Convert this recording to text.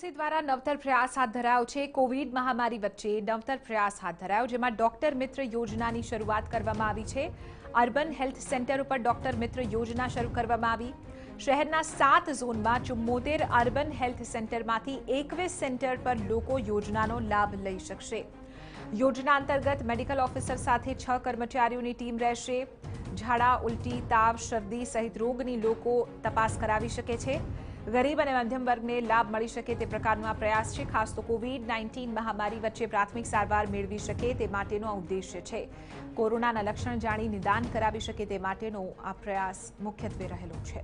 દ્વારા નવતર પ્રયાસ હાથ ધરાયો છે। કોવિડ મહામારી વચ્ચે નવતર પ્રયાસ હાથ ધરાયો, જેમાં ડોક્ટર મિત્ર યોજનાની શરૂઆત કરવામાં આવી છે। અર્બન હેલ્થ સેન્ટર ઉપર ડોક્ટર મિત્ર યોજના શરૂ કરવામાં આવી। શહેરના 7 ઝોનમાં 74 અર્બન હેલ્થ સેન્ટરમાંથી 21 સેન્ટર પર લોકો યોજનાનો લાભ લઈ શકશે। યોજના અંતર્ગત મેડિકલ ઓફિસર સાથે 6 કર્મચારીઓની ટીમ રહેશે। ઝાડા, ઉલટી, તાવ, શરદી સહિત રોગની લોકો તપાસ કરાવી શકે છે। ગરીબ અને મધ્યમ વર્ગને લાભ મળી શકે તે પ્રકારનો આ પ્રયાસ છે। ખાસ તો કોવિડ-19 મહામારી વચ્ચે પ્રાથમિક સારવાર મેળવી શકે તે માટેનો આ ઉદ્દેશ્ય છે। કોરોનાના લક્ષણ જાણી નિદાન કરાવી શકે તે માટેનો આ પ્રયાસ મુખ્યત્વે રહેલો છે।